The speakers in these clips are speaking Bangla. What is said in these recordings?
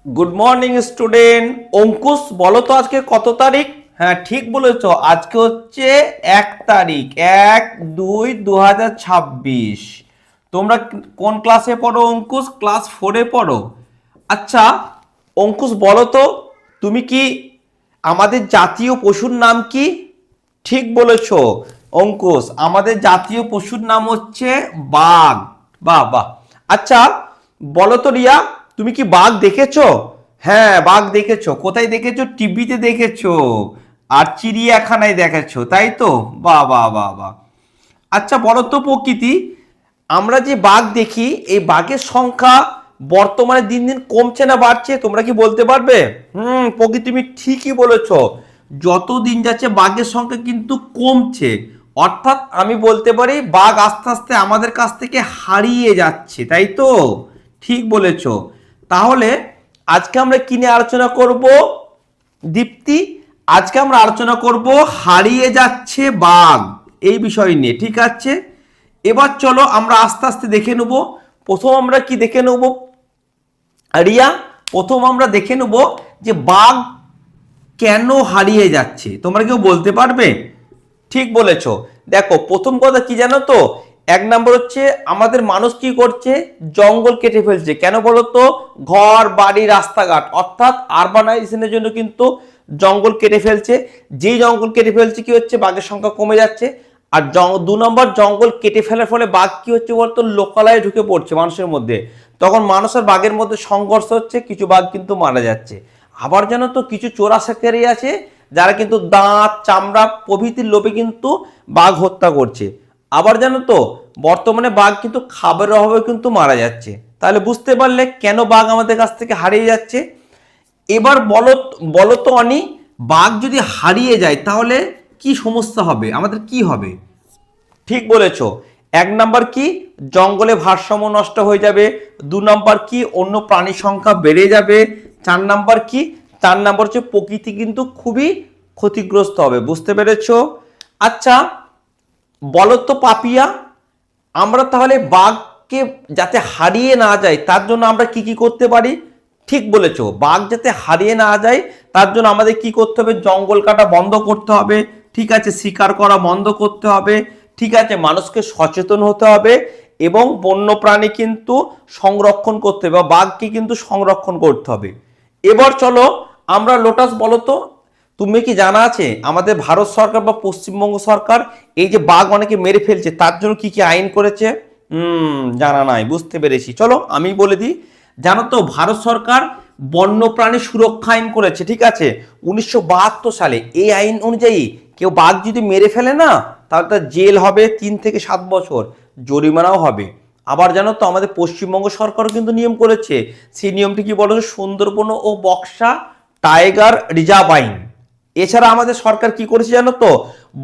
Good morning student. অঙ্কুশ বলো তো আজকে কত তারিখ? হ্যাঁ ঠিক বলেছো, আজকে হচ্ছে 1 তারিখ, 1/2/2026। তোমরা কোন ক্লাসে পড়ো অঙ্কুশ? ক্লাস 4-এ পড়ো। আচ্ছা অঙ্কুশ বলো তো, তুমি কি আমাদের জাতীয় পশুর নাম কি? ঠিক বলেছো অঙ্কুশ, আমাদের জাতীয় পশুর নাম হচ্ছে বাঘ। বাহ বাহ। আচ্ছা বলো তো রিয়া, তুমি কি বাঘ দেখেছো? হ্যাঁ বাঘ দেখেছো। কোথায় দেখেছো? টিভিতে দেখেছো আর চিড়িয়াখানায় দেখেছো, তাই তো? বাহ বাহ বাহ বাহ। আচ্ছা বলো তো প্রকৃতি, আমরা যে বাঘ দেখি এই বাঘের সংখ্যা বর্তমানে দিন দিন কমছে না বাড়ছে, তোমরা কি বলতে পারবে? প্রকৃতি তুমি ঠিকই বলেছো, যত দিন যাচ্ছে বাঘের সংখ্যা কিন্তু কমছে। অর্থাৎ আমি বলতে পারি বাঘ আস্তে আস্তে আমাদের কাছ থেকে হারিয়ে যাচ্ছে, তাই তো? ঠিক বলেছো। তাহলে আজকে আমরা কি নিয়ে আলোচনা করব দীপ্তি? আজকে আমরা আলোচনা করব হারিয়ে যাচ্ছে বাঘ, এই বিষয় নিয়ে, ঠিক আছে? এবার চলো আমরা আস্তে আস্তে দেখে নেব। প্রথম আমরা কি দেখে নেব রিয়া? প্রথম আমরা দেখে নেব যে বাঘ কেন হারিয়ে যাচ্ছে, তোমরা কেউ বলতে পারবে? ঠিক বলেছো। দেখো প্রথম কথা কি জানো তো, 1 নম্বর হচ্ছে আমাদের মানুষ কি করছে, জঙ্গল কেটে ফেলছে। কেন বলো তো? ঘর বাড়ি রাস্তাঘাট অর্থাৎ আরবানাইজেশনের জন্য কিন্তু জঙ্গল কেটে ফেলছে। যেই জঙ্গল কেটে ফেলছে কি হচ্ছে, বাঘের সংখ্যা কমে যাচ্ছে। আর 2 নম্বর, জঙ্গল কেটে ফেলার ফলে বাঘ কি হচ্ছে বলতো, লোকালয়ে ঢুকে পড়ছে মানুষের মধ্যে। তখন মানুষ আর বাঘের মধ্যে সংঘর্ষ হচ্ছে, কিছু বাঘ কিন্তু মারা যাচ্ছে। আবার জানো তো কিছু চোরা শিকারী আছে যারা কিন্তু দাঁত চামড়া প্রভৃতির লোভে কিন্তু বাঘ হত্যা করছে। আবার জানো তো বর্তমানে বাঘ কিন্তু খাবারের অভাবে কিন্তু মারা যাচ্ছে। তাহলে বুঝতে পারলে কেন বাঘ আমাদের কাছ থেকে হারিয়ে যাচ্ছে। এবার বলো, বলো তো অনি, বাঘ যদি হারিয়ে যায় তাহলে কি সমস্যা হবে, আমাদের কি হবে? ঠিক বলেছো। 1 নম্বর কি, জঙ্গলে ভারসাম্য নষ্ট হয়ে যাবে। 2 নম্বর কি, অন্য প্রাণীর সংখ্যা বেড়ে যাবে। 4 নম্বর কি, 4 নম্বর হচ্ছে প্রকৃতি কিন্তু খুবই ক্ষতিগ্রস্ত হবে। বুঝতে পেরেছো? আচ্ছা বলো তো পাপিয়া, আমরা তাহলে বাঘকে যাতে হারিয়ে না যায় তার জন্য আমরা কি কি করতে পারি? ঠিক বলেছো, বাঘ যাতে হারিয়ে না যায় তার জন্য আমাদের কি করতে হবে? জঙ্গল কাটা বন্ধ করতে হবে, ঠিক আছে, শিকার করা বন্ধ করতে হবে, ঠিক আছে, মানুষকে সচেতন হতে হবে এবং বন্যপ্রাণী কিন্তু সংরক্ষণ করতে হবে বা বাঘকে কিন্তু সংরক্ষণ করতে হবে। এবার চলো আমরা লোটাস বলো তো, তুমি কি জানা আছে আমাদের ভারত সরকার বা পশ্চিমবঙ্গ সরকার এই যে বাঘ অনেকে মেরে ফেলছে তার জন্য কি কি আইন করেছে? জানা নাই, বুঝতে পেরেছি। চলো আমি বলে দিই। জানো তো ভারত সরকার বন্যপ্রাণী সুরক্ষা আইন করেছে, ঠিক আছে, 1972 সালে। এই আইন অনুযায়ী কেউ বাঘ যদি মেরে ফেলে না, তাহলে তার জেল হবে 3 থেকে 7 বছর, জরিমানাও হবে। আবার জানো তো আমাদের পশ্চিমবঙ্গ সরকারও কিন্তু নিয়ম করেছে। সেই নিয়মটি কি বলো? সুন্দরবন ও বক্সা টাইগার রিজার্ভ আইন। এছাড়া আমাদের সরকার কি করেছে জানো তো,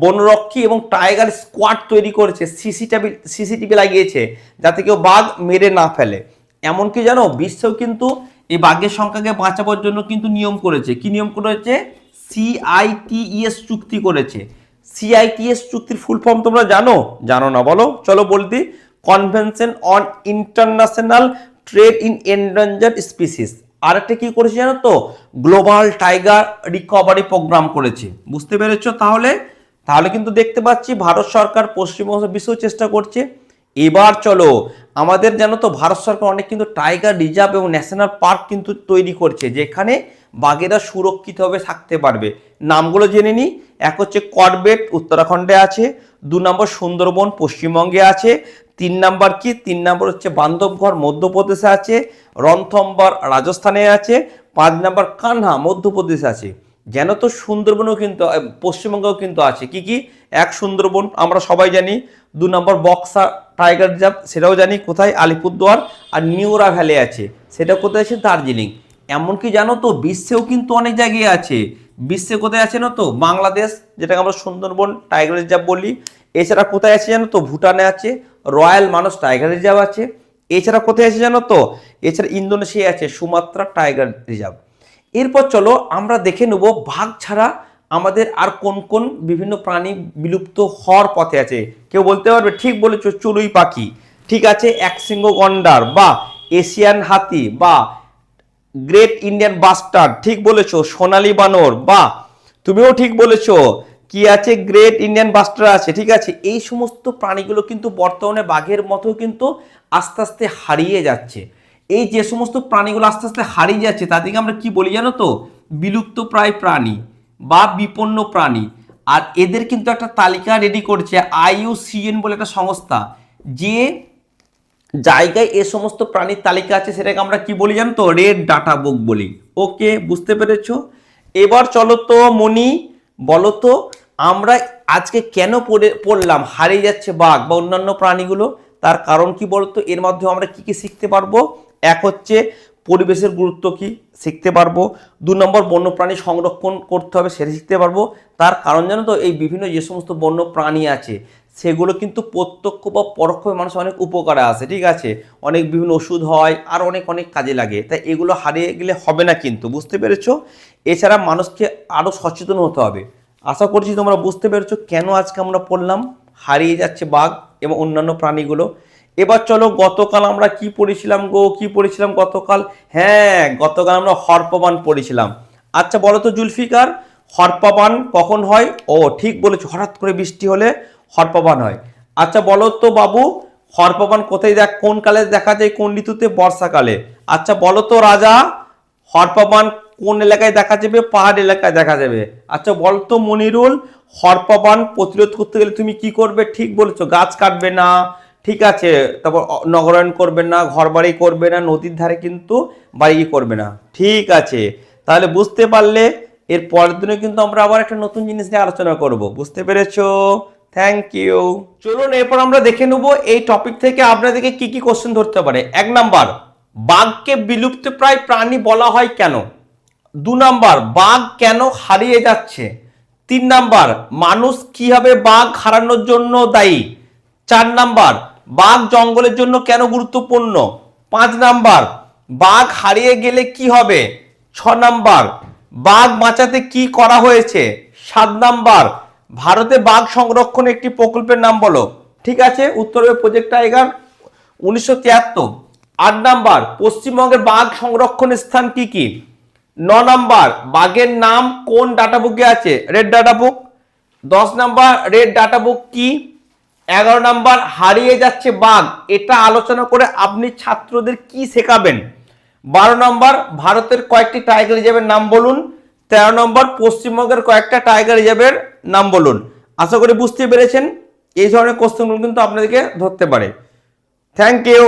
বনরক্ষী এবং টাইগার স্কোয়াড তৈরি করেছে, সিসিটিভি লাগিয়েছে যাতে কেউ বাঘ মেরে না ফেলে। এমনকি জানো বিশ্বেও কিন্তু এই বাঘের সংখ্যাকে বাঁচাবার জন্য কিন্তু নিয়ম করেছে। কি নিয়ম করেছে? CITES চুক্তি করেছে। CITES চুক্তির ফুল ফর্ম তোমরা জানো? জানো না বলো, চলো বলতে, convention on international trade in endangered species. আরেকটা কি করেছে জানো তো, গ্লোবাল টাইগার রিকভারি প্রোগ্রাম করেছে। বুঝতে পেরেছো? তাহলে তাহলে কিন্তু দেখতে পাচ্ছি ভারত সরকার পশ্চিমবঙ্গ বিশ্ব চেষ্টা করছে। এবার চলো আমাদের জানো তো ভারত সরকার অনেক কিন্তু টাইগার রিজার্ভ এবং ন্যাশনাল পার্ক কিন্তু তৈরি করছে, যেখানে বাঘেরা সুরক্ষিতভাবে থাকতে পারবে। নামগুলো জেনে নিই। এক হচ্ছে করবেট, উত্তরাখণ্ডে আছে। 2 নম্বর সুন্দরবন, পশ্চিমবঙ্গে আছে। 3 নম্বর কি, 3 নম্বর হচ্ছে বান্ধবঘর, মধ্যপ্রদেশে আছে। রণথম্বর, রাজস্থানে আছে। 5 নম্বর কানহা, মধ্যপ্রদেশে আছে। যেন তো সুন্দরবনও কিন্তু পশ্চিমবঙ্গেও কিন্তু আছে। কি কি? এক সুন্দরবন আমরা সবাই জানি। 2 নম্বর বক্সা টাইগার রিজার্ভ, সেটাও জানি কোথায়, আলিপুরদুয়ার। আর নিউরা ভ্যালি আছে, সেটা কোথায় আছে? দার্জিলিং। এমনকি জানো তো বিশ্বেও কিন্তু অনেক জায়গায় আছে। বিশ্বে কোথায় আছে না তো? বাংলাদেশ, যেটাকে আমরা সুন্দরবন টাইগার রিজার্ভ বলি। এছাড়া কোথায় আছে জানো তো? ভুটানে আছে, রয়্যাল মানস টাইগার রিজার্ভ আছে। এছাড়া কোথায় আছে জানো তো? এছাড়া ইন্দোনেশিয়া আছে, সুমাত্রা টাইগার রিজার্ভ। এরপর চলো আমরা দেখে নেব বাঘ ছাড়া আমাদের আর কোন কোন বিভিন্ন প্রাণী বিলুপ্ত হওয়ার পথে আছে। কেউ বলতে পারবে? ঠিক বলেছো, চড়ুই পাখি, ঠিক আছে, একশৃঙ্গ গন্ডার বা এশিয়ান হাতি বা গ্রেট ইন্ডিয়ান বাস্টার্ড, ঠিক বলেছো। সোনালী বানর, বাহ, তুমিও ঠিক বলেছো। কি আছে? গ্রেট ইন্ডিয়ান বাস্টার্ড আছে, ঠিক আছে। এই সমস্ত প্রাণীগুলো কিন্তু বর্তমানে বাঘের মতো কিন্তু আস্তে আস্তে হারিয়ে যাচ্ছে। এই যে সমস্ত প্রাণীগুলো আস্তে আস্তে হারিয়ে যাচ্ছে তাদেরকে আমরা কি বলি জানো তো? বিলুপ্ত প্রায় প্রাণী বা বিপন্ন প্রাণী। আর এদের কিন্তু একটা তালিকা রেডি করছে IUCN বলে একটা সংস্থা, যে জায়গায় এ সমস্ত প্রাণীর তালিকা আছে সেটাকে আমরা কি বলি জানো তো? রেড ডাটা বুক বলি। ওকে, বুঝতে পেরেছো? এবার চলো তো মনি, বলো তো আমরা আজকে কেন পড়লাম হারিয়ে যাচ্ছে বাঘ বা অন্যান্য প্রাণীগুলো? তার কারণ কি বলতো? এর মাধ্যমে আমরা কি কি শিখতে পারবো? এক হচ্ছে পরিবেশের গুরুত্ব কি শিখতে পারবো, 2 নম্বর বন্যপ্রাণী সংরক্ষণ করতে হবে সেটা শিখতে পারবো। তার কারণ জানো তো? এই বিভিন্ন যে সমস্ত বন্য প্রাণী আছে সেগুলো কিন্তু প্রত্যক্ষ বা পরোক্ষভাবে মানুষ অনেক উপকারে আসে, ঠিক আছে। অনেক বিভিন্ন ওষুধ হয় আর অনেক অনেক কাজে লাগে, তাই এগুলো হারিয়ে গেলে হবে না কিন্তু, বুঝতে পেরেছো? এছাড়া মানুষকে আরও সচেতন হতে হবে। আশা করছি তোমরা বুঝতে পেরেছো কেন আজকে আমরা পড়লাম হারিয়ে যাচ্ছে বাঘ এবং অন্যান্য প্রাণীগুলো। এবার চলো, গতকাল আমরা কি পড়েছিলাম গো? কি পড়েছিলাম গতকাল? হ্যাঁ, গতকাল আমরা হরপ্রবান পড়েছিলাম। আচ্ছা বলো তো জুলফিকার, হরপ্রবান কখন হয়? ও ঠিক বলেছো, হঠাৎ করে বৃষ্টি হলে হরপ্রবান হয়। আচ্ছা বলো তো বাবু, হরপ্রবান কোথায় কোন কালে দেখা যায়? কোন ঋতুতে? বর্ষাকালে। আচ্ছা বলো তো রাজা, হরপ্রবান কোন এলাকায় দেখা যাবে? পাহাড় এলাকায় দেখা যাবে। আচ্ছা বলতো মনিরুল, হরপ্রবান প্রতিরোধ করতে গেলে তুমি কি করবে? ঠিক বলেছো, গাছ কাটবে না, ঠিক আছে, তারপর নগরায়ণ করবে না, ঘর বাড়ি করবে না, নদীর ধারে কিন্তু বাড়ি করবে না, ঠিক আছে। তাহলে বুঝতে পারলে এর পরের দিনে কিন্তু আমরা আবার একটা নতুন জিনিস নিয়ে আলোচনা করব, বুঝতে পেরেছো? Thank you. চলুন এরপর আমরা দেখে নেব এই টপিক থেকে আপনাদেরকে কি কি কোশ্চেন ধরতে পারে। 1 নাম্বার, বাঘকে বিলুপ্তপ্রায় প্রাণী বলা হয় কেন? 2 নাম্বার, বাঘ কেন হারিয়ে যাচ্ছে? 3 নাম্বার, মানুষ কিভাবে বাঘ হারানোর জন্য দায়ী? 4 নাম্বার, বাঘ জঙ্গলের জন্য কেন গুরুত্বপূর্ণ? 5 নাম্বার, বাঘ হারিয়ে গেলে কি হবে? 6 নাম্বার, বাঘ বাঁচাতে কি করা হয়েছে? 7 নাম্বার, ভারতে বাঘ সংরক্ষণ একটি প্রকল্পের নাম বলো। ঠিক আছে, উত্তর হবে প্রজেক্ট টাইগার 1973। 8 নাম্বার, পশ্চিমবঙ্গের বাঘ সংরক্ষণের স্থান কি কি? 9 নাম্বার, বাঘের নাম কোন ডাটা বুকে আছে? Red data book. 10 number, red data book কি? 11 নাম্বার, হারিয়ে যাচ্ছে বাঘ, এটা আলোচনা করে আপনি ছাত্রদের কি শেখাবেন? 12 নম্বর, ভারতের কয়েকটি টাইগার রিজার্ভের নাম বলুন। 13 নম্বর, পশ্চিমবঙ্গের কয়েকটা টাইগার রিজার্ভের নাম বলুন। আশা করি বুঝতে পেরেছেন। এই ধরনের কোশ্চেনগুলো কিন্তু আপনাদেরকে ধরতে পারে। Thank you.